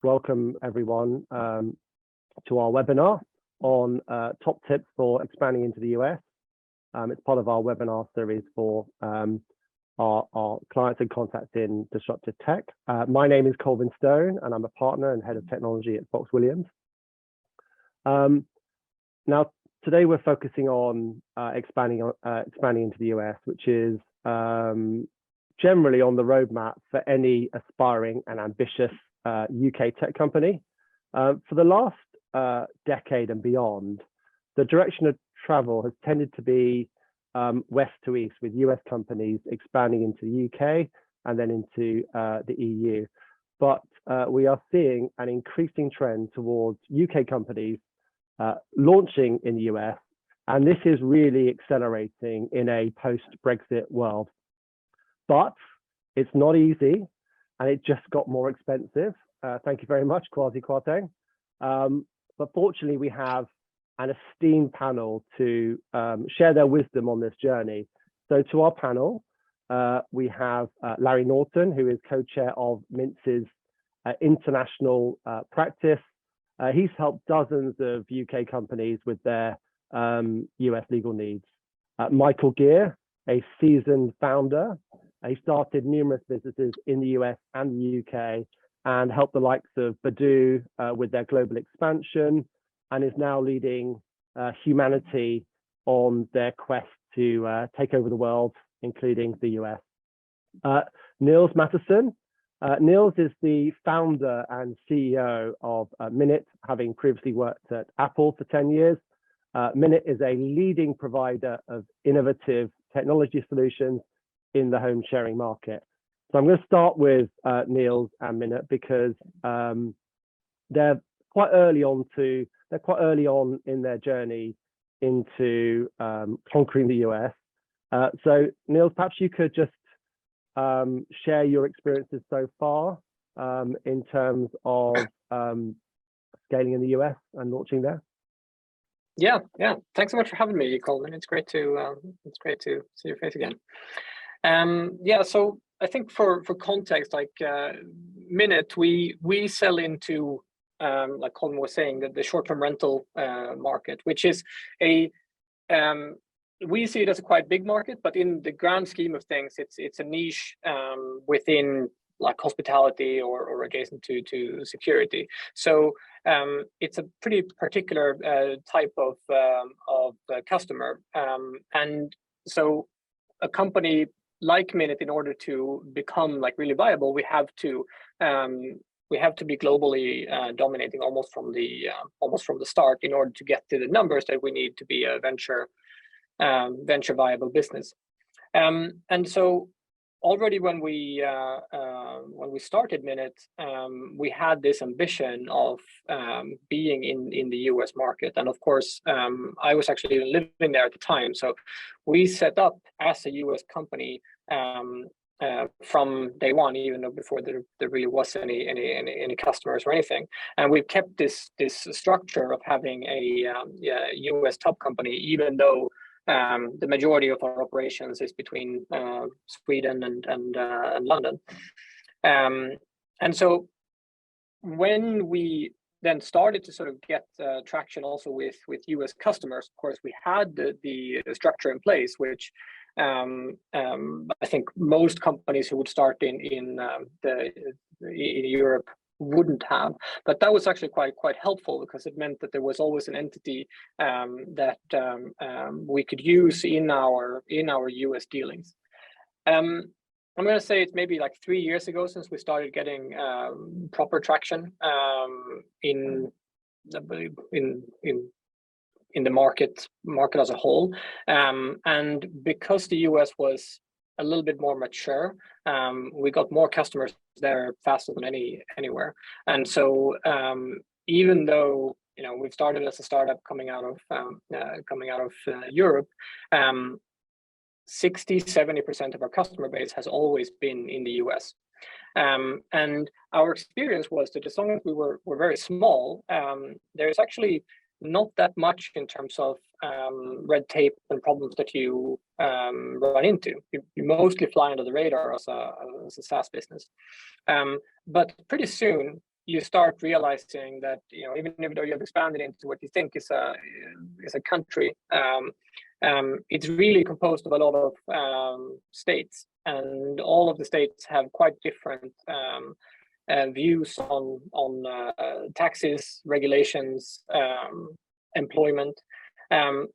welcome everyone to our webinar on top tips for expanding into the US. It's part of our webinar series for our clients and contacts in disruptive tech. My name is Kolvin Stone, and I'm a partner and head of technology at Fox Williams. Now, today we're focusing on expanding into the US, which is generally on the roadmap for any aspiring and ambitious UK tech company. For the last decade and beyond, the direction of travel has tended to be west to east, with US companies expanding into the UK and then into the EU. But we are seeing an increasing trend towards UK companies launching in the US, and this is really accelerating in a post-Brexit world. But it's not easy, and it just got more expensive. Thank you very much, Kwasi Kwarteng. But fortunately, we have an esteemed panel to share their wisdom on this journey. So to our panel, we have Larry Naughton, who is co-chair of Mintz's international practice. He's helped dozens of UK companies with their US legal needs. Michael Geer, a seasoned founder. He started numerous businesses in the US and the UK and helped the likes of Badoo with their global expansion, and is now leading humanity on their quest to take over the world, including the US. Nils Mattisson. Nils is the founder and CEO of Minut, having previously worked at Apple for 10 years. Minut is a leading provider of innovative technology solutions in the home sharing market. So I'm going to start with Nils and Minut because they're quite early on in their journey into conquering the US. So Nils, perhaps you could just share your experiences so far in terms of scaling in the US and launching there. Yeah. Thanks so much for having me, Colin. It's great to see your face again. Yeah. So I think for context, like Minut, we sell into like Colin was saying, the short-term rental market, which is we see it as a quite big market, but in the grand scheme of things, it's a niche within like hospitality or adjacent to security. So it's a pretty particular type of customer, and so a company like Minut, in order to become like really viable, we have to be globally dominating almost from the start in order to get to the numbers that we need to be a venture viable business. And so already when we started Minut, we had this ambition of being in the US market, and of course I was actually living there at the time. So we set up as a US company from day one, even though before there really was any customers or anything, and we've kept this structure of having a US top company, even though the majority of our operations is between Sweden and London. And so when we then started to sort of get traction also with US customers, of course, we had the structure in place, which I think most companies who would start in Europe wouldn't have, but that was actually quite helpful, because it meant that there was always an entity that we could use in our US dealings. I'm going to say it's maybe like 3 years ago since we started getting proper traction in the market as a whole, and because the US was a little bit more mature, we got more customers there faster than anywhere. And so even though we've started as a startup coming out of Europe, 60-70% of our customer base has always been in the US. And our experience was that as long as we were very small, there's actually not that much in terms of red tape and problems that you run into. You mostly fly under the radar as a SaaS business. But pretty soon you start realizing that, even though you have expanded into what you think is a country, it's really composed of a lot of states, and all of the states have quite different views on taxes, regulations, employment.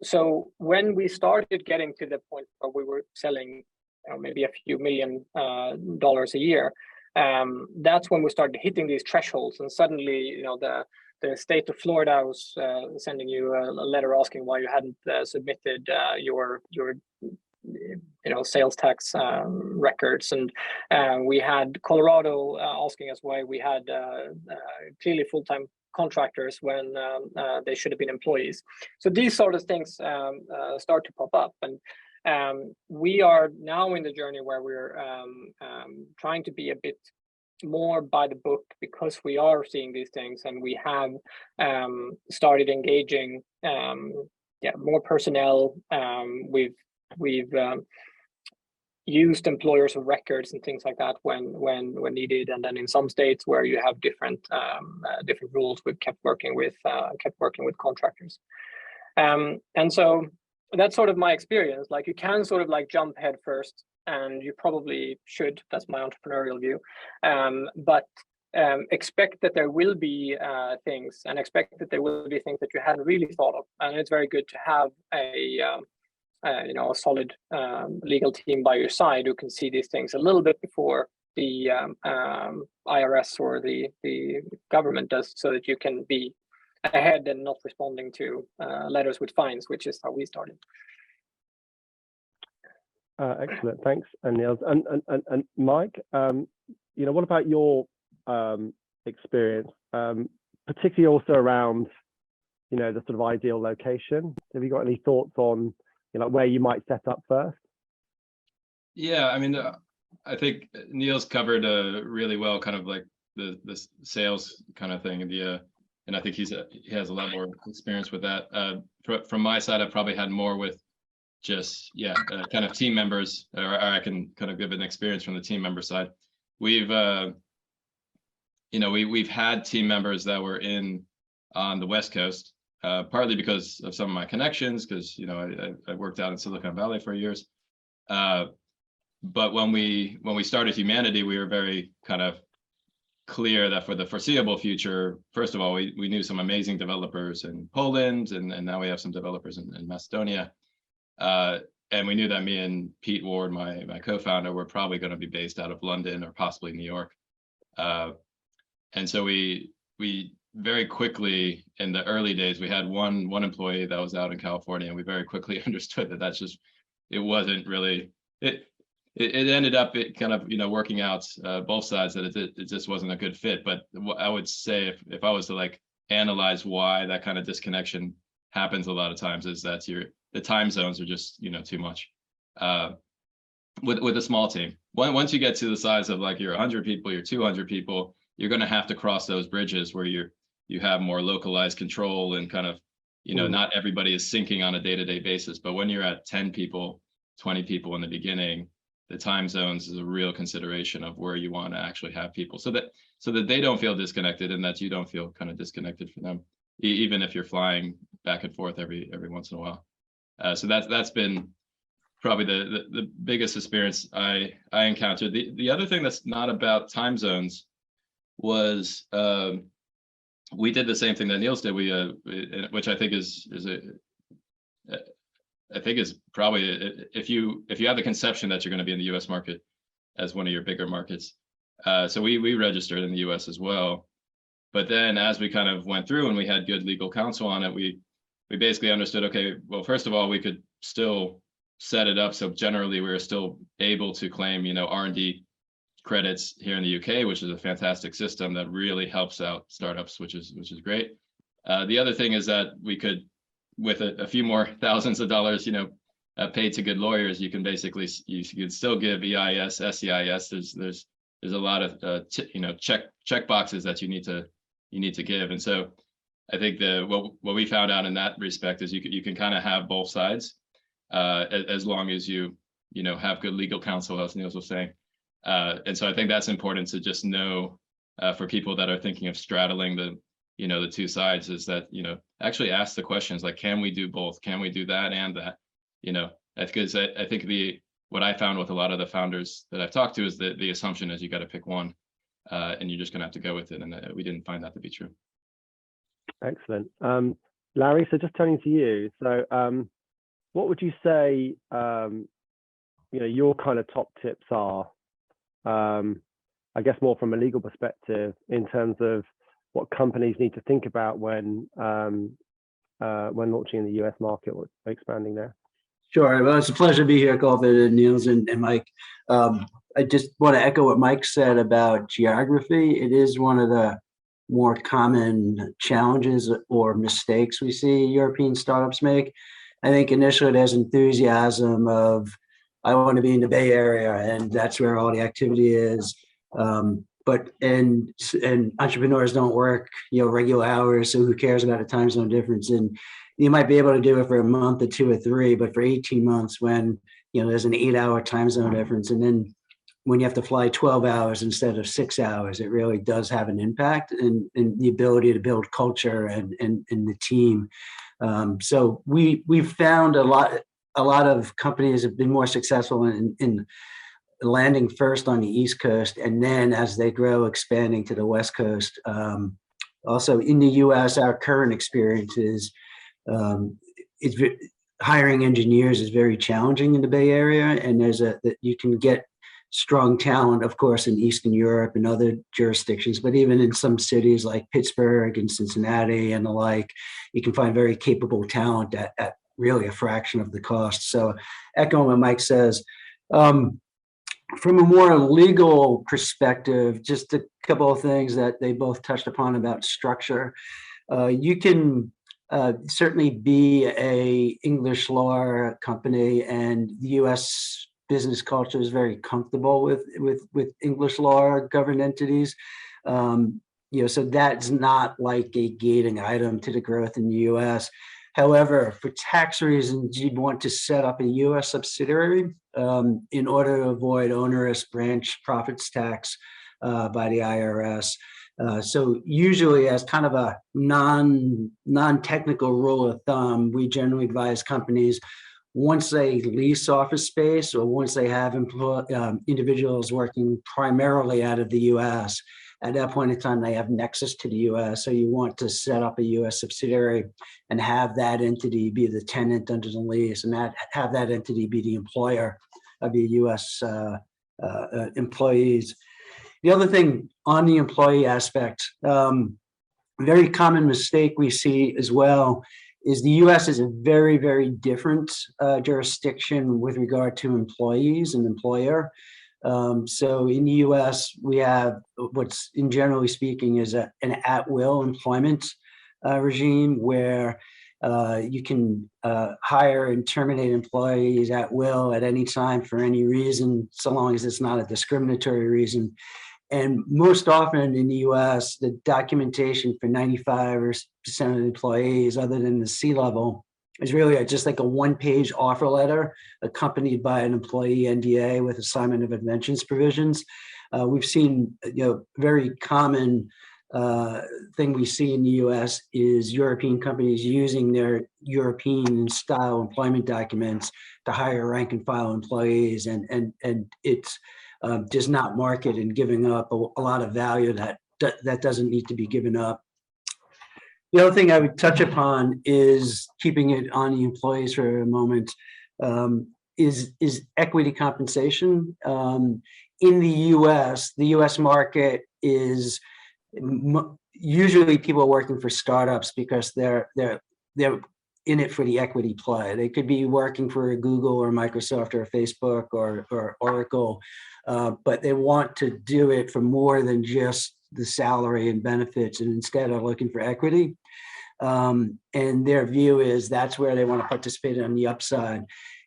So when we started getting to the point where we were selling maybe a few $million a year, that's when we started hitting these thresholds, and suddenly the state of Florida was sending you a letter asking why you hadn't submitted your sales tax records, and we had Colorado asking us why we had clearly full-time contractors when they should have been employees. So these sort of things start to pop up, and we are now in the journey where we're trying to be a bit more by the book, because we are seeing these things, and we have started engaging more personnel. We've used employers of records and things like that when needed, and then in some states where you have different rules, we've kept working with contractors, and so that's sort of my experience. Like, you can sort of like jump head first, and you probably should. That's my entrepreneurial view, but expect that there will be things, and expect that there will be things that you hadn't really thought of, and it's very good to have a solid legal team by your side who can see these things a little bit before the IRS or the government does, so that you can be ahead and not responding to letters with fines, which is how we started. Excellent, thanks, Nils. And Mike, what about your experience, particularly also around, the sort of ideal location? Have you got any thoughts on, where you might set up first? Yeah, I mean, I think Nils covered really well, kind of like the sales kind of thing, and I think he has a lot more experience with that. From my side, I've probably had more with just kind of team members, or I can kind of give an experience from the team member side. We've we've had team members that were on the West Coast, partly because of some of my connections, because I worked out in Silicon Valley for years. But when we started Humanity, we were very kind of clear that for the foreseeable future, first of all, we knew some amazing developers in Poland, and now we have some developers in Macedonia. And we knew that me and Pete Ward, my co-founder, were probably going to be based out of London or possibly New York. And so we very quickly, in the early days, we had one employee that was out in California, and we very quickly understood that it wasn't really, it ended up kind of working out both sides, that it just wasn't a good fit. But I would say, if I was to like analyze why that kind of disconnection happens a lot of times, is that the time zones are just too much with a small team. Once you get to the size of like you're 100 people, you're 200 people, you're going to have to cross those bridges where you have more localized control, and kind of not everybody is syncing on a day-to-day basis. But when you're at 10 people, 20 people in the beginning, the time zones is a real consideration of where you want to actually have people, so that they don't feel disconnected, and that you don't feel kind of disconnected from them, even if you're flying back and forth every once in a while. So that's been probably the biggest experience I encountered. The other thing that's not about time zones was we did the same thing that Nils did. Which I think is probably, if you have the conception that you're going to be in the U.S. market as one of your bigger markets. So we registered in the U.S. as well. But then as we kind of went through and we had good legal counsel on it, we basically understood, okay, well, first of all, we could still set it up so generally we were still able to claim, R&D credits here in the UK, which is a fantastic system that really helps out startups, which is great. The other thing is that we could, with a few more thousands of dollars, paid to good lawyers, you can basically, you could still give EIS, SEIS. There's a lot of check boxes that you need to give. And so I think what we found out in that respect is you can kind of have both sides, as long as you have good legal counsel, as Nils was saying. And so I think that's important to just know for people that are thinking of straddling the, the two sides, is that, actually ask the questions like, can we do both? Can we do that and that? Because I think what I found with a lot of the founders that I've talked to is that the assumption is you got to pick one, and you're just going to have to go with it. And we didn't find that to be true. Excellent. Larry, so just turning to you. So what would you say, your kind of top tips are, I guess more from a legal perspective, in terms of what companies need to think about when launching in the US market or expanding there? Sure. Well, it's a pleasure to be here, Kolvin and Nils and Mike. I just want to echo what Mike said about geography. It is one of the more common challenges or mistakes we see European startups make. I think initially there's enthusiasm of, I want to be in the Bay Area, and that's where all the activity is. But entrepreneurs don't work, regular hours, so who cares about a time zone difference? And you might be able to do it for a month or 2 or 3, but for 18 months when, there's an 8-hour time zone difference, and then when you have to fly 12 hours instead of 6 hours, it really does have an impact in the ability to build culture and the team. So we've found a lot of companies have been more successful in landing first on the East Coast, and then as they grow, expanding to the West Coast. Also in the US, our current experience is hiring engineers is very challenging in the Bay Area, and you can get strong talent, of course, in Eastern Europe and other jurisdictions, but even in some cities like Pittsburgh and Cincinnati and the like, you can find very capable talent at really a fraction of the cost. So echoing what Mike says, from a more legal perspective, just a couple of things that they both touched upon about structure. You can certainly be a English law company, and the U.S. business culture is very comfortable with English law governed entities. So that's not like a gating item to the growth in the U.S. However, for tax reasons, you'd want to set up a U.S. subsidiary in order to avoid onerous branch profits tax by the IRS. So usually, as kind of a non-technical rule of thumb, we generally advise companies, once they lease office space or once they have individuals working primarily out of the U.S., at that point in time, they have nexus to the U.S. So you want to set up a U.S. subsidiary and have that entity be the tenant under the lease, and have that entity be the employer of the U.S. Employees. The other thing on the employee aspect, very common mistake we see as well is the U.S. is a very, very different jurisdiction with regard to employees and employer. So in the U.S., we have what's, in generally speaking, is an at-will employment regime where you can hire and terminate employees at will at any time for any reason, so long as it's not a discriminatory reason. And most often in the U.S., the documentation for 95% of the employees, other than the C-level, is really just like a one-page offer letter accompanied by an employee NDA with assignment of inventions provisions. We've seen, very common thing we see in the U.S. is European companies using their European-style employment documents to hire rank-and-file employees, and it's just not market and giving up a lot of value that doesn't need to be given up. The other thing I would touch upon is keeping it on the employees for a moment, is equity compensation. In the US market is usually people working for startups because they're in it for the equity play. They could be working for a Google or Microsoft or Facebook or Oracle, but they want to do it for more than just the salary and benefits, and instead are looking for equity. And their view is that's where they want to participate on the upside.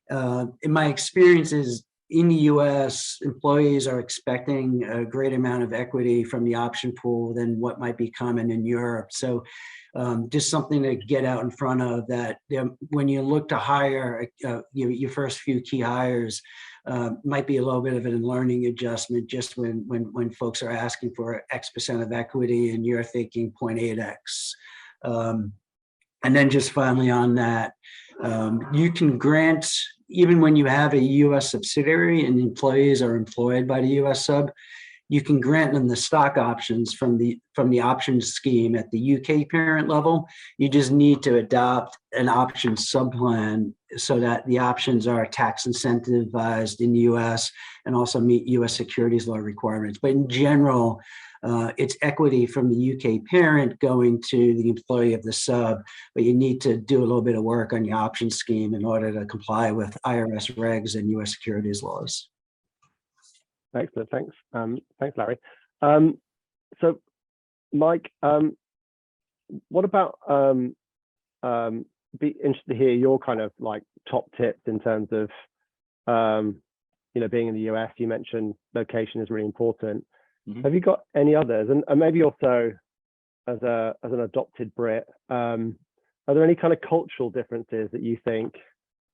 In my experiences, in the US, employees are expecting a great amount of equity from the option pool than what might be common in Europe. So just something to get out in front of that. When you look to hire your first few key hires, might be a little bit of a learning adjustment just when folks are asking for X% of equity and you're thinking 0.8X. And then just finally on that, you can grant, even when you have a US subsidiary and employees are employed by the US sub, you can grant them the stock options from the options scheme at the UK parent level. You just need to adopt an option subplan so that the options are tax incentivized in the US and also meet US securities law requirements. But in general, it's equity from the UK parent going to the employee of the sub, but you need to do a little bit of work on your option scheme in order to comply with IRS regs and US securities laws. Excellent, thanks. Thanks, Larry. So, Mike, what about, be interested to hear your kind of like top tips in terms of, being in the US. You mentioned location is really important. Mm-hmm. Have you got any others? And maybe also as an adopted Brit, are there any kind of cultural differences that you think,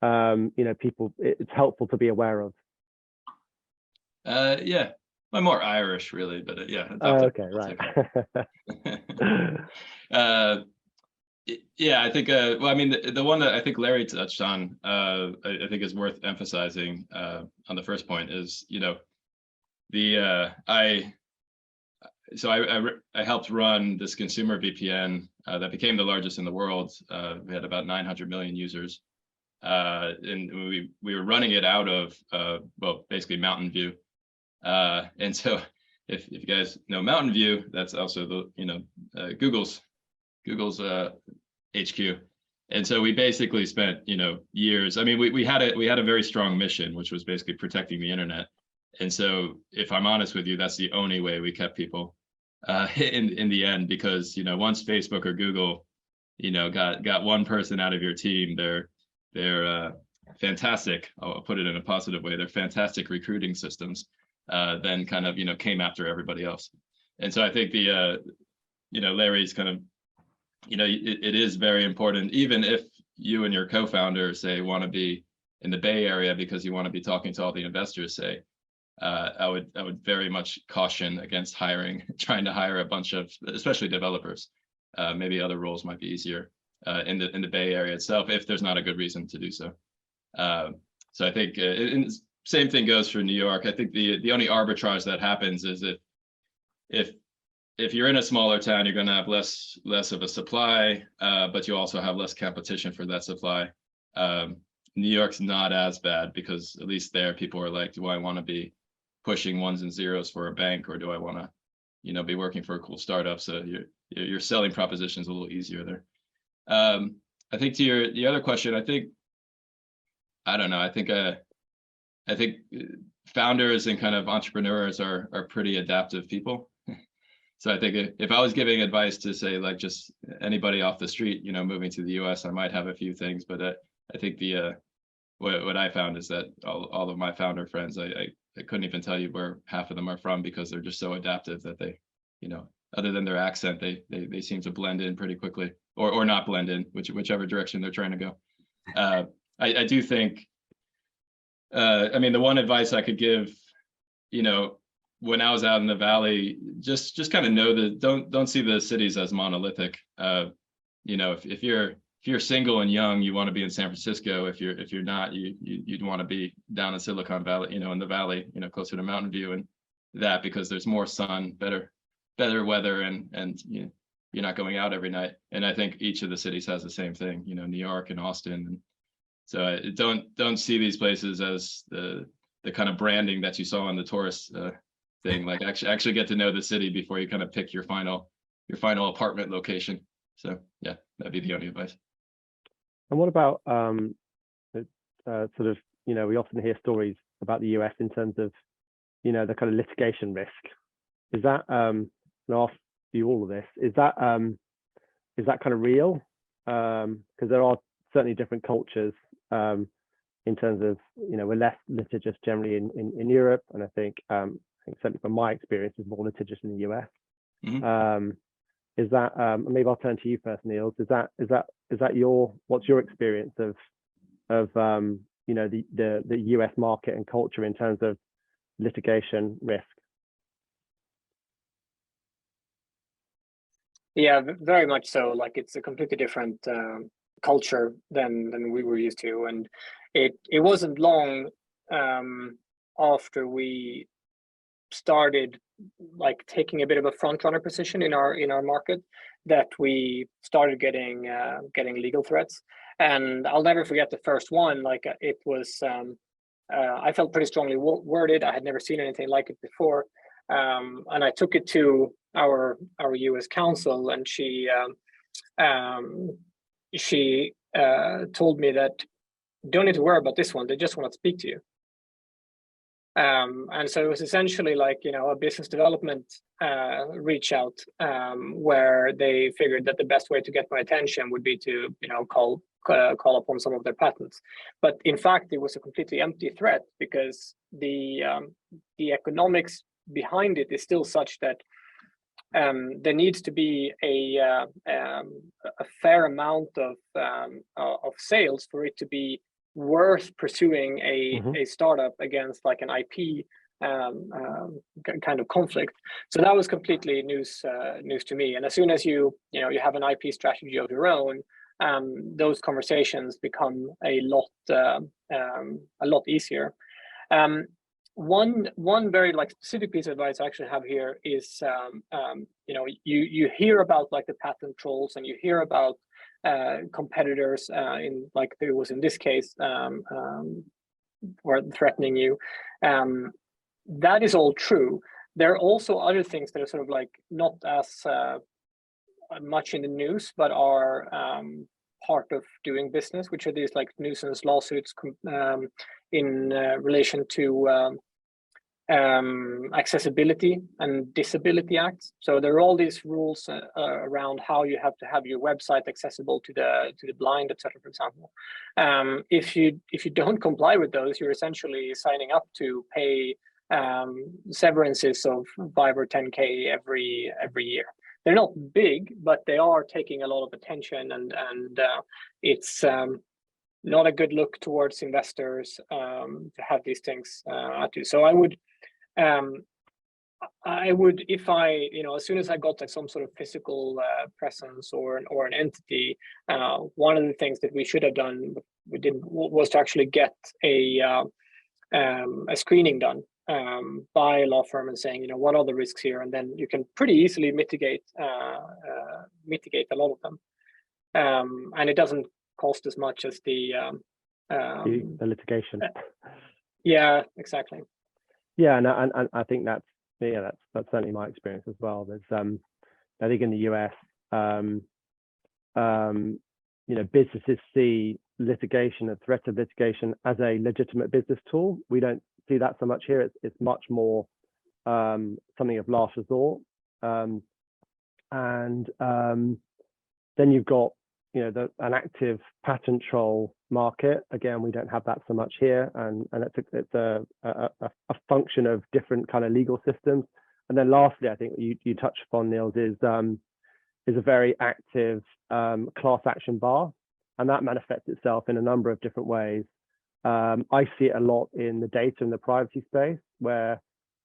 it's helpful to be aware of? Yeah, I'm more Irish really, but yeah. Okay, right. Yeah, I think, well, I mean, the one that I think Larry touched on, I think is worth emphasizing on the first point is, I helped run this consumer VPN that became the largest in the world. We had about 900 million users. And we were running it out of, basically Mountain View. And so if you guys know Mountain View, that's also the, Google's HQ. And so we basically spent, years. I mean, we had a very strong mission, which was basically protecting the internet. And so if I'm honest with you, that's the only way we kept people in the end, because, once Facebook or Google, got one person out of your team, they're fantastic. I'll put it in a positive way. They're fantastic recruiting systems. Then kind of, came after everybody else. And so I think Larry's kind of, it is very important, even if you and your co-founder say want to be in the Bay Area because you want to be talking to all the investors, say, I would very much caution against trying to hire a bunch of, especially developers. Maybe other roles might be easier in the Bay Area itself if there's not a good reason to do so. So I think same thing goes for New York. I think the only arbitrage that happens is if you're in a smaller town, you're going to have less of a supply, but you also have less competition for that supply. New York's not as bad because at least there people are like, do I want to be pushing ones and zeros for a bank, or do I want to, be working for a cool startup? So your selling proposition is a little easier there. I think to the other question, I don't know. I think founders and kind of entrepreneurs are pretty adaptive people. So I think if I was giving advice to say like just anybody off the street, moving to the US, I might have a few things, but I think what I found is that all of my founder friends, I couldn't even tell you where half of them are from because they're just so adaptive that they, other than their accent, they seem to blend in pretty quickly, or not blend in, whichever direction they're trying to go. I do think, I mean, the one advice I could give, when I was out in the Valley, just kind of know that don't see the cities as monolithic. If you're single and young, you want to be in San Francisco. If you're not, you'd want to be down in Silicon Valley, in the Valley, closer to Mountain View, and that because there's more sun, better weather, and you're not going out every night. And I think each of the cities has the same thing, New York and Austin. And so don't see these places as the kind of branding that you saw on the tourist thing. Like actually get to know the city before you kind of pick your final apartment location. So yeah, that'd be the only advice. And what about sort of, we often hear stories about the US in terms of, the kind of litigation risk. Is that, I'll ask you all of this, is that kind of real? Because there are certainly different cultures. in terms of, we're less litigious generally in Europe, and I think certainly from my experience is more litigious in the US. Is that maybe I'll turn to you first, Nils. Is that what's your experience of the US market and culture in terms of litigation risk? Yeah, very much so. Like, it's a completely different culture than we were used to, and it wasn't long after we started like taking a bit of a front runner position in our market that we started getting legal threats. And I'll never forget the first one. Like, it was I felt pretty strongly worded. I had never seen anything like it before, and I took it to our US counsel, and she told me that don't need to worry about this one. They just want to speak to you. And so it was essentially like, a business development reach out, where they figured that the best way to get my attention would be to, call upon some of their patents. But in fact, it was a completely empty threat, because the economics behind it is still such that there needs to be a fair amount of sales for it to be worth pursuing a startup against like an IP kind of conflict. So that was completely news to me. And as soon as you have an IP strategy of your own, those conversations become a lot easier. One very like specific piece of advice I actually have here is you hear about like the patent trolls, and you hear about competitors in like there was in this case or threatening you. That is all true. There are also other things that are sort of like not as much in the news, but are part of doing business, which are these like nuisance lawsuits in relation to accessibility and disability acts. So there are all these rules around how you have to have your website accessible to the blind, etc. For example, if you don't comply with those, you're essentially signing up to pay severances of 5 or 10K every year. They're not big, but they are taking a lot of attention, and it's not a good look towards investors to have these things at you. So I would, if I, as soon as I got like some sort of physical presence or an entity, one of the things that we should have done, we didn't, was to actually get a screening done by a law firm and saying, what are the risks here, and then you can pretty easily mitigate a lot of them, and it doesn't cost as much as the litigation. Yeah, exactly. Yeah, and I think that's certainly my experience as well. There's I think in the US, businesses see litigation and threat of litigation as a legitimate business tool. We don't see that so much here. It's much more something of last resort, and then you've got an active patent troll market. Again, we don't have that so much here, and it's a function of different kind of legal systems. And then lastly, I think you touched upon, Nils, is a very active class action bar, and that manifests itself in a number of different ways. I see it a lot in the data and the privacy space, where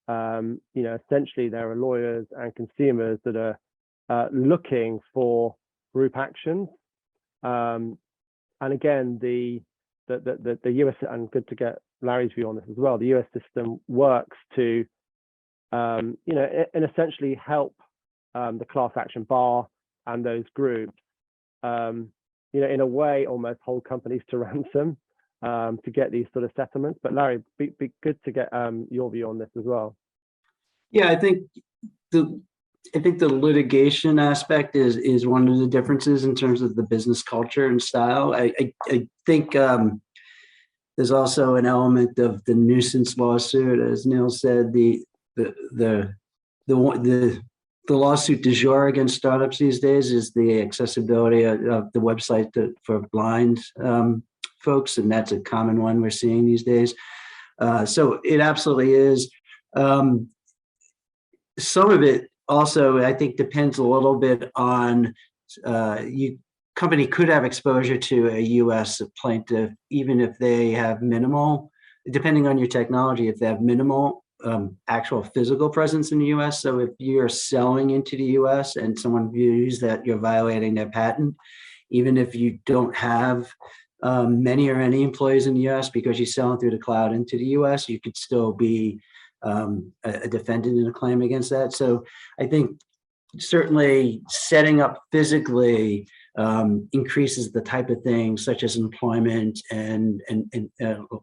essentially there are lawyers and consumers that are looking for group actions. And again, the US, and good to get Larry's view on this as well, the US system works to and essentially help the class action bar and those groups in a way almost hold companies to ransom to get these sort of settlements. But Larry, be good to get your view on this as well. Yeah, I think the litigation aspect is one of the differences in terms of the business culture and style. I think there's also an element of the nuisance lawsuit, as Nils said. The lawsuit du jour against startups these days is the accessibility of the website for blind folks, and that's a common one we're seeing these days. So it absolutely is. Some of it also, I think, depends a little bit on company could have exposure to a U.S. plaintiff, even if they have minimal, depending on your technology, if they have minimal actual physical presence in the U.S. So if you're selling into the U.S. and someone views that you're violating their patent, even if you don't have many or any employees in the U.S. because you're selling through the cloud into the U.S., you could still be a defendant in a claim against that. So I think certainly setting up physically increases the type of things such as employment and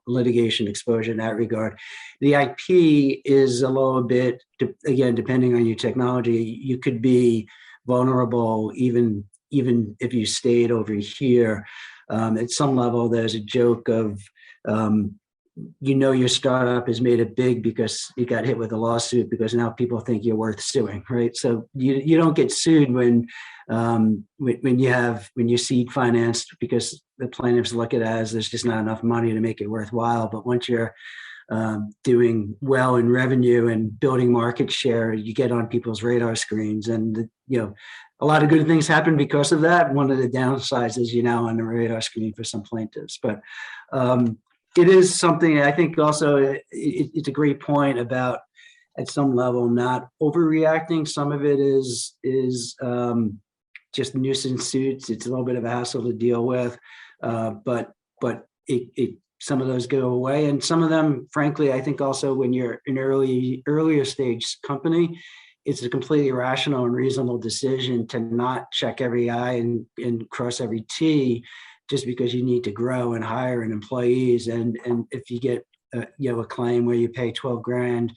litigation exposure in that regard. The IP is a little bit, again, depending on your technology, you could be vulnerable even if you stayed over here. At some level, there's a joke of, your startup has made it big because you got hit with a lawsuit because now people think you're worth suing, right? So you don't get sued when you're seed financed because the plaintiffs look at it as there's just not enough money to make it worthwhile. But once you're doing well in revenue and building market share, you get on people's radar screens, and a lot of good things happen because of that. One of the downsides is you're now on the radar screen for some plaintiffs, but it is something I think also it's a great point about at some level not overreacting. Some of it is just nuisance suits. It's a little bit of a hassle to deal with, but some of those go away, and some of them, frankly, I think also when you're an earlier stage company, it's a completely rational and reasonable decision to not check every I and cross every T just because you need to grow and hire and employees. And if you get a claim where you pay 12 grand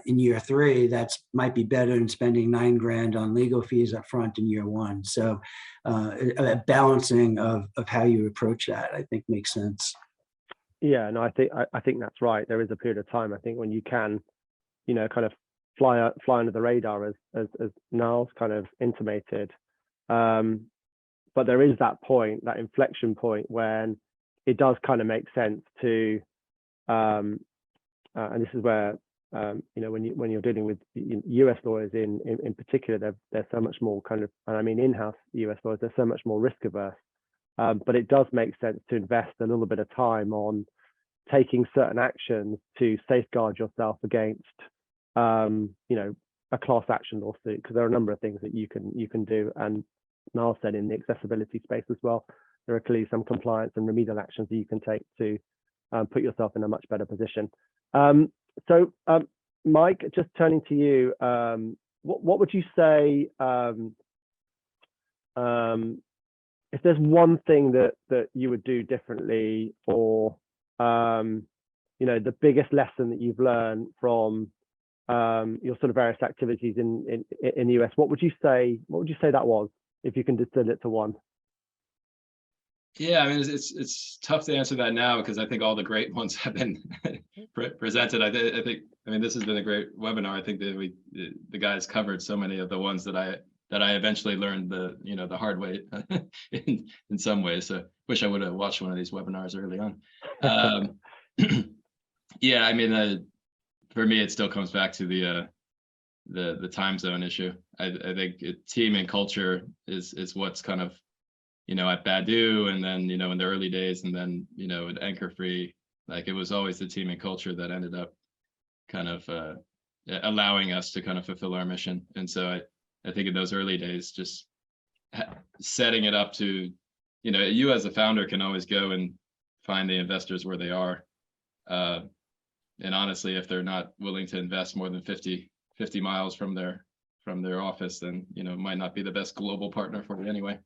in year 3, that's might be better than spending 9 grand on legal fees up front in year 1. So a balancing of how you approach that, I think, makes sense. Yeah, no, I think that's right. There is a period of time, I think, when you can, kind of fly under the radar, as Nils kind of intimated. But there is that point, that inflection point, when it does kind of make sense to, and this is where when you're dealing with US lawyers in particular, they're so much more kind of, and I mean in-house US lawyers, they're so much more risk averse. But it does make sense to invest a little bit of time on taking certain actions to safeguard yourself against, a class action lawsuit, because there are a number of things that you can do. And Niall said in the accessibility space as well, there are clearly some compliance and remedial actions that you can take to put yourself in a much better position. So Mike, just turning to you, what would you say, if there's one thing that you would do differently, or the biggest lesson that you've learned from your sort of various activities in the US, what would you say that was, if you can distill it to one? Yeah, I mean, it's tough to answer that now because I think all the great ones have been presented. I think this has been a great webinar. I think that the guys covered so many of the ones that I eventually learned the hard way in some ways. So wish I would have watched one of these webinars early on. Yeah, I mean, for me, it still comes back to the time zone issue. I think team and culture is what's kind of, at Badoo, and then, in the early days, and then, at Anchor Free, like it was always the team and culture that ended up kind of allowing us to kind of fulfill our mission. And so I think in those early days, just setting it up to, you as a founder can always go and find the investors where they are. And honestly, if they're not willing to invest more than 50 miles from their office, then, it might not be the best global partner for you anyway.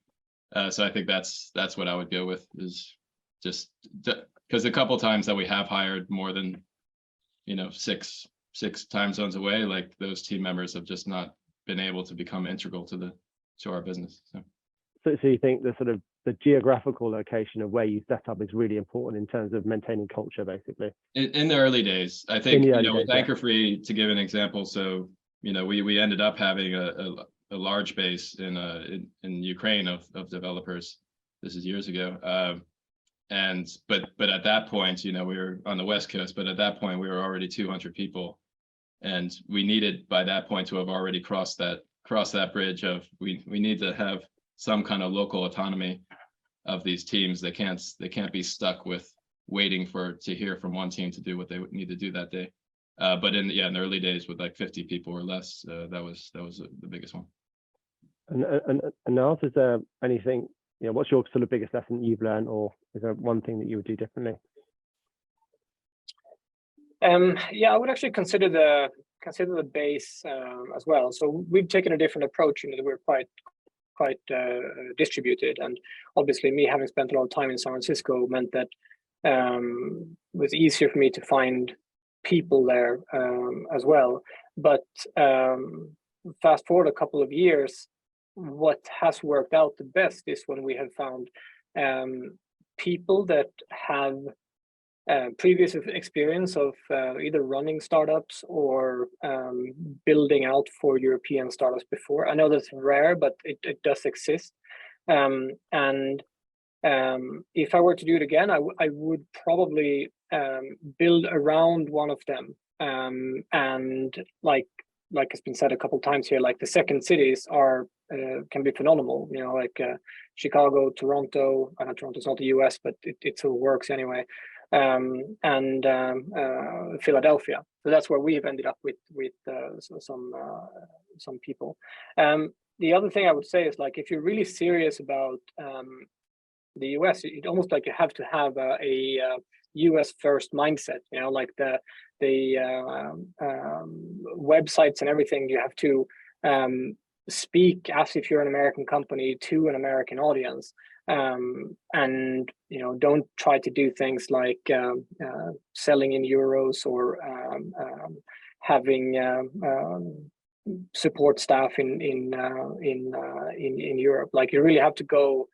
So I think that's what I would go with, is just because a couple times that we have hired more than, six time zones away, like those team members have just not been able to become integral to our business. So you think the geographical location of where you set up is really important in terms of maintaining culture, basically? In the early days, I think, with Anchor Free, to give an example, so, we ended up having a large base in Ukraine of developers. This is years ago. but at that point, you know, we were on the West Coast, but at that point we were already 200 people, and we needed by that point to have already crossed that bridge of we need to have some kind of local autonomy of these teams. They can't be stuck with waiting to hear from one team to do what they need to do that day. But in the early days with like 50 people or less, that was the biggest one. And Nils, is there anything, you know, what's your sort of biggest lesson you've learned, or is there one thing that you would do differently? Yeah, I would actually consider the base as well. So we've taken a different approach. You know, we're quite distributed, and obviously me having spent a lot of time in San Francisco meant that it was easier for me to find people there as well. But fast forward a couple of years, what has worked out the best is when we have found people that have previous experience of either running startups or building out for European startups before. I know that's rare, but it does exist. And if I were to do it again, I would probably build around one of them. And like it's been said a couple of times here, like the second cities are can be phenomenal. You know, like Chicago, Toronto. Toronto's not the US, but it still works anyway. And Philadelphia. So that's where we've ended up with some people. The other thing I would say is, like, if you're really serious about the US, it almost like you have to have a US first mindset. You know, like the websites and everything, you have to speak as if you're an American company to an American audience. And you know, don't try to do things like selling in euros or having support staff in Europe. Like, you really have to go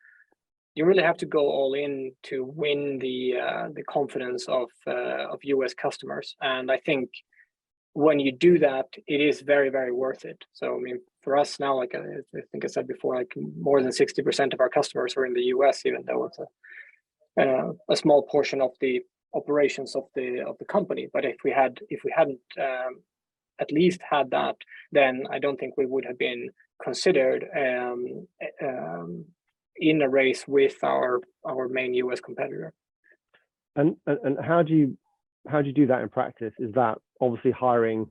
all in to win the confidence of US customers. And I think when you do that, it is very, very worth it. So I mean, for us now, like I think I said before, like more than 60% of our customers are in the US, even though it's a small portion of the operations of the company. But if we hadn't at least had that, then I don't think we would have been considered in a race with our main US competitor. And how do you do that in practice? Is that obviously hiring,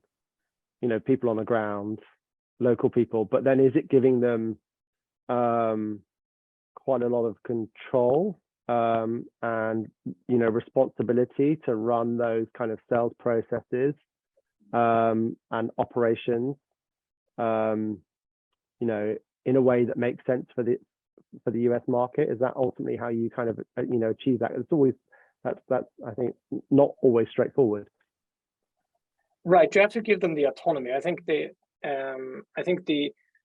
you know, people on the ground, local people, but then is it giving them quite a lot of control and, you know, responsibility to run those kind of sales processes and operations, you know, in a way that makes sense for the US market? Is that ultimately how you kind of, you know, achieve that? It's always, that's I think not always straightforward. Right, you have to give them the autonomy. I think the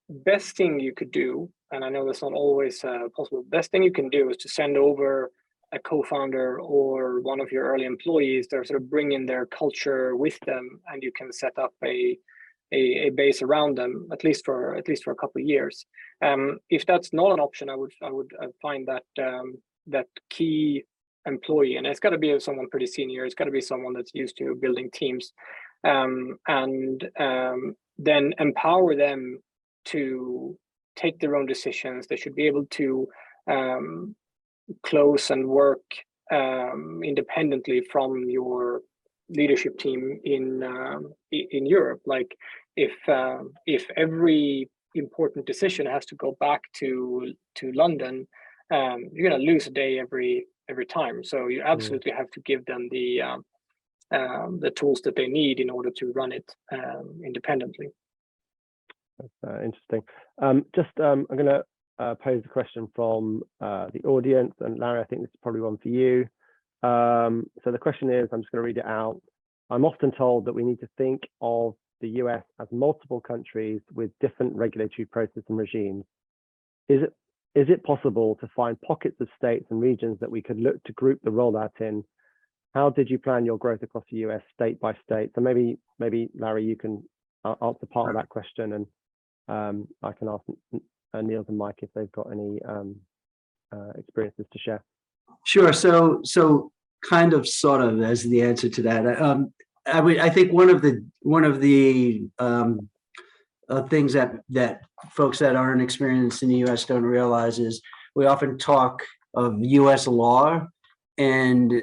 best thing you could do, and I know that's not always possible, the best thing you can do is to send over a co-founder or one of your early employees. They're sort of bringing their culture with them, and you can set up a base around them, at least for a couple of years. If that's not an option, I would find that key employee, and it's got to be someone pretty senior. It's got to be someone that's used to building teams, and then empower them to take their own decisions. They should be able to close and work independently from your leadership team in Europe. Like, if every important decision has to go back to London, you're going to lose a day every time. So you absolutely have to give them the tools that they need in order to run it independently. That's interesting. I'm going to pose a question from the audience, and Larry, I think this is probably one for you. So the question is, I'm just going to read it out. I'm often told that we need to think of the US as multiple countries with different regulatory processes and regimes. Is it possible to find pockets of states and regions that we could look to group the rollout in? How did you plan your growth across the US state by state? So maybe Larry, you can answer part of that question, and I can ask Nils and Mike if they've got any experiences to share. Sure. So kind of sort of as the answer to that. I think one of the things that folks that aren't experienced in the U.S. don't realize is we often talk of U.S. law, and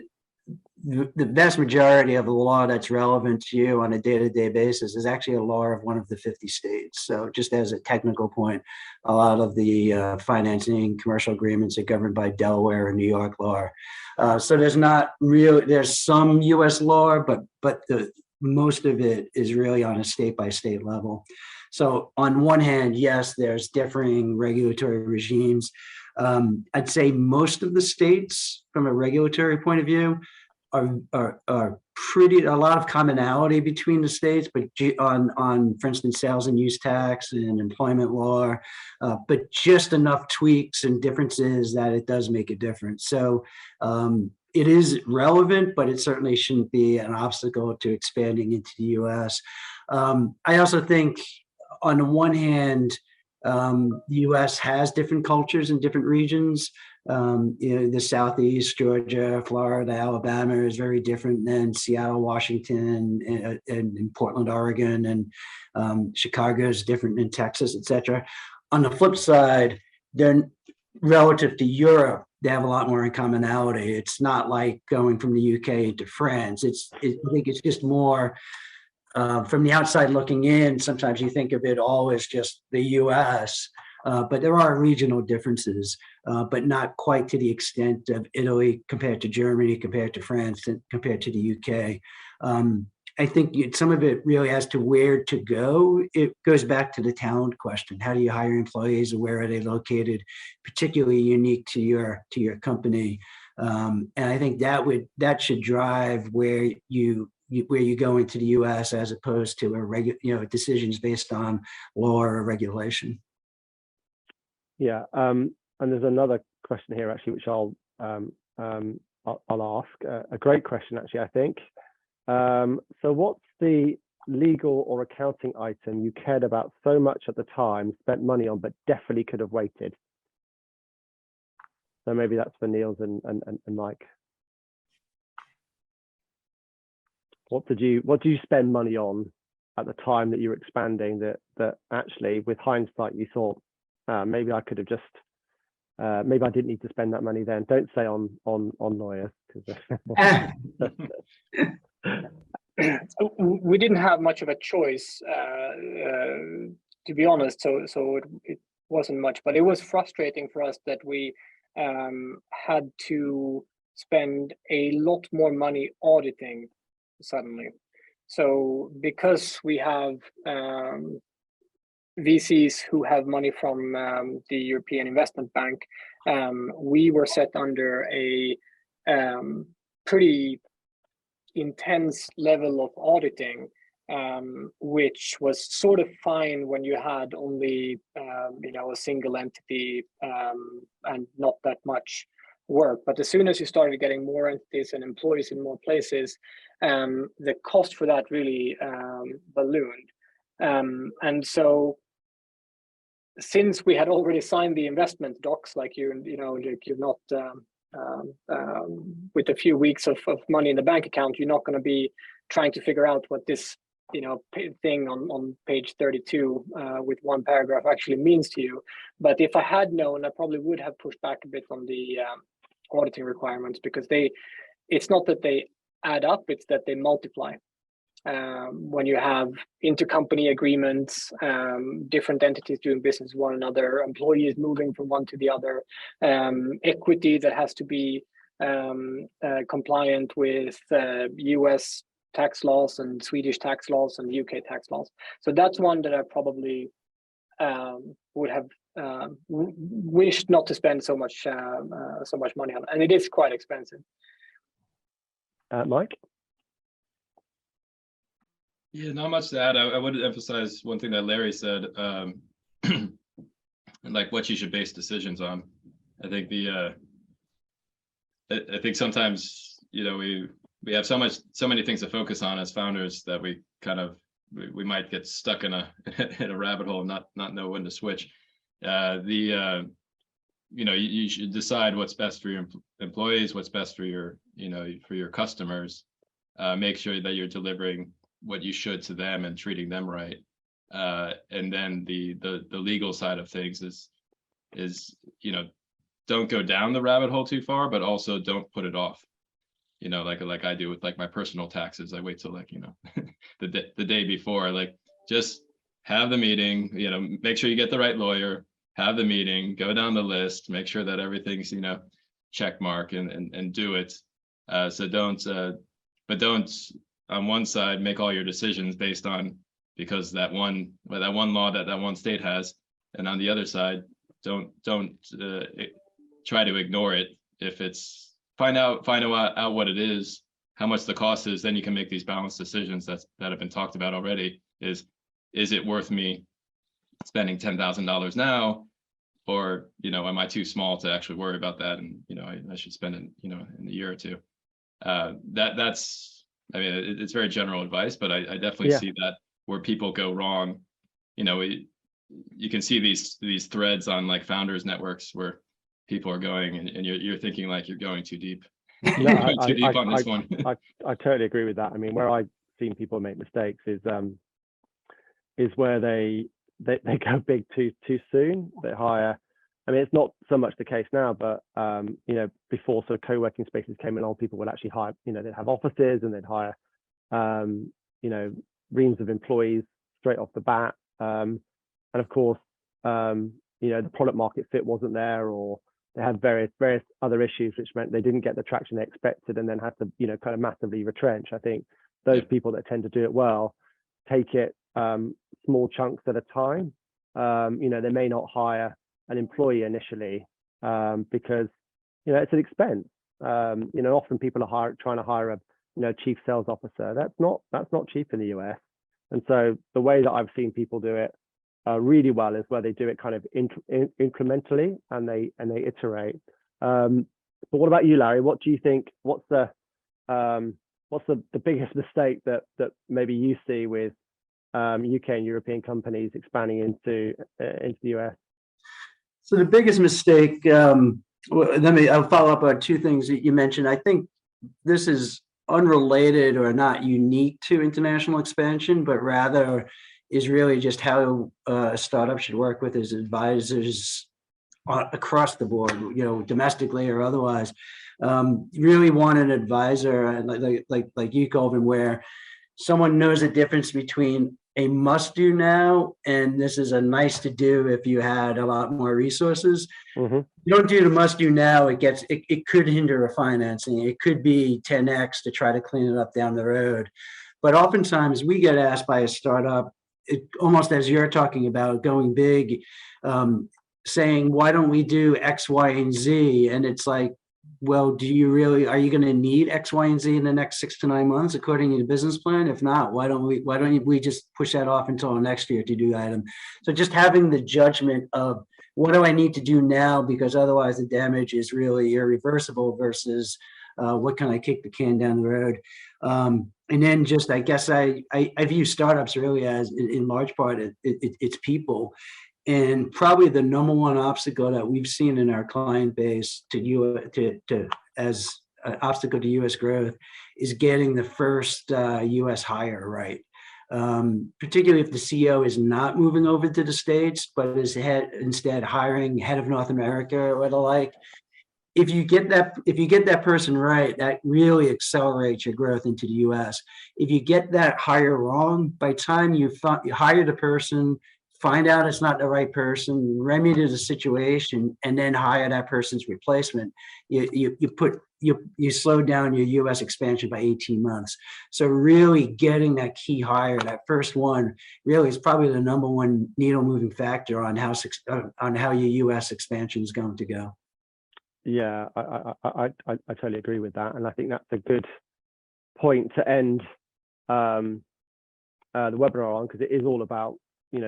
the vast majority of the law that's relevant to you on a day-to-day basis is actually a law of one of the 50 states. So just as a technical point, a lot of the financing commercial agreements are governed by Delaware and New York law. So there's some US law, but most of it is really on a state-by-state level. So on one hand, yes, there's differing regulatory regimes. I'd say most of the states from a regulatory point of view are pretty, a lot of commonality between the states, but on for instance, sales and use tax and employment law, but just enough tweaks and differences that it does make a difference. So it is relevant, but it certainly shouldn't be an obstacle to expanding into the US. I also think on the one hand, the US has different cultures in different regions. The Southeast, Georgia, Florida, Alabama is very different than Seattle, Washington, and Portland, Oregon, and Chicago is different than Texas, etc. On the flip side, they're relative to Europe, they have a lot more in commonality. It's not like going from the UK to France. I think it's just more from the outside looking in. Sometimes you think of it all as just the US. But there are regional differences, but not quite to the extent of Italy compared to Germany, compared to France, and compared to the UK. I think some of it really has to where to go. It goes back to the talent question. How do you hire employees, and where are they located? Particularly unique to your company, and I think that should drive where you go into the U.S. as opposed to decisions based on law or regulation. Yeah, and there's another question here actually, which I'll ask. A great question actually, I think. So what's the legal or accounting item you cared about so much at the time, spent money on, but definitely could have waited? So maybe that's for Nils and Mike. What did you spend money on at the time that you were expanding that actually, with hindsight, you thought, maybe I could have just, maybe I didn't need to spend that money then. Don't say on lawyers. We didn't have much of a choice, to be honest. So it wasn't much, but it was frustrating for us that we had to spend a lot more money auditing suddenly. So because we have VCs who have money from the European Investment Bank, we were set under a pretty intense level of auditing, which was sort of fine when you had only a single entity and not that much work. But as soon as you started getting more entities and employees in more places, the cost for that really ballooned. And so, since we had already signed the investment docs, like you're not with a few weeks of money in the bank account, you're not going to be trying to figure out what this thing on page 32 with one paragraph actually means to you. But if I had known, I probably would have pushed back a bit on the auditing requirements, because it's not that they add up, it's that they multiply. When you have intercompany agreements, different entities doing business with one another, employees moving from one to the other, equity that has to be compliant with US tax laws and Swedish tax laws and UK tax laws. So that's one that I probably would have wished not to spend so much money on, and it is quite expensive. Mike? Yeah, not much to add. I would emphasize one thing that Larry said, like what you should base decisions on. I think I think sometimes we have so many things to focus on as founders that we kind of we might get stuck in a rabbit hole and not know when to switch. you should decide what's best for your employees, what's best for your, for your customers. Make sure that you're delivering what you should to them and treating them right. And then the legal side of things is don't go down the rabbit hole too far, but also don't put it off. Like I do with like my personal taxes. I wait till like, the day before, like just have the meeting, make sure you get the right lawyer, have the meeting, go down the list, make sure that everything's, check mark and do it. So don't on one side make all your decisions based on because that one law that one state has, and on the other side, don't try to ignore it. If it's find out what it is, how much the cost is, then you can make these balanced decisions that have been talked about already. Is it worth me spending $10,000 now, or am I too small to actually worry about that, and I should spend it in a year or two. That's it's very general advice, but I definitely see that where people go wrong. You can see these threads on like founders networks where people are going and you're thinking like you're going too deep. No, too deep on this one. I totally agree with that. I mean, where I've seen people make mistakes is where they go big too soon. They hire. I mean, it's not so much the case now, but before sort of co-working spaces came along, people would actually hire. They'd have offices and they'd hire, reams of employees straight off the bat. And of course, the product market fit wasn't there, or they had various other issues, which meant they didn't get the traction they expected, and then had to, kind of massively retrench. I think those people that tend to do it well take it small chunks at a time. They may not hire an employee initially because it's an expense. Often people are trying to hire a chief sales officer. That's not cheap in the US. And so the way that I've seen people do it really well is where they do it kind of incrementally and they iterate. But what about you, Larry? What do you think? What's the biggest mistake that maybe you see with UK and European companies expanding into the US? So the biggest mistake. I'll follow up on two things that you mentioned. I think this is unrelated or not unique to international expansion, but rather is really just how a startup should work with its advisors across the board, domestically or otherwise. Really want an advisor like you, Kolvin, where someone knows the difference between a must do now and this is a nice to do if you had a lot more resources. You don't do the must do now, it could hinder a financing. It could be 10x to try to clean it up down the road. But oftentimes we get asked by a startup, almost as you're talking about going big, saying, why don't we do X, Y, and Z? And it's like, well, are you going to need X, Y, and Z in the next 6 to 9 months, according to the business plan? If not, why don't we just push that off until next year to do that? And so just having the judgment of what do I need to do now, because otherwise the damage is really irreversible, versus what can I kick the can down the road? And then just, I guess I view startups really as, in large part, it's people. And probably the number one obstacle that we've seen in our client base as an obstacle to U.S. growth is getting the first U.S. hire right. Particularly if the CEO is not moving over to the States, but is instead hiring head of North America or the like. If you get that person right, that really accelerates your growth into the U.S. If you get that hire wrong, by the time you hire the person, find out it's not the right person, remedy the situation, and then hire that person's replacement, you slow down your U.S. expansion by 18 months. So really getting that key hire, that first one, really is probably the number one needle moving factor on how your U.S. expansion is going to go. Yeah, I totally agree with that, and I think that's a good point to end the webinar on, because it is all about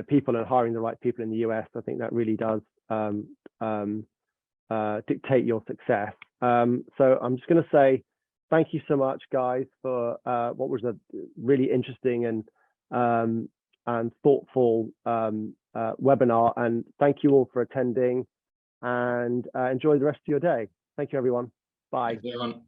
people and hiring the right people in the US. I think that really does dictate your success. So I'm just going to say thank you so much, guys, for what was a really interesting and thoughtful webinar, and thank you all for attending. and enjoy the rest of your day. Thank you, everyone. Bye. Thanks, everyone.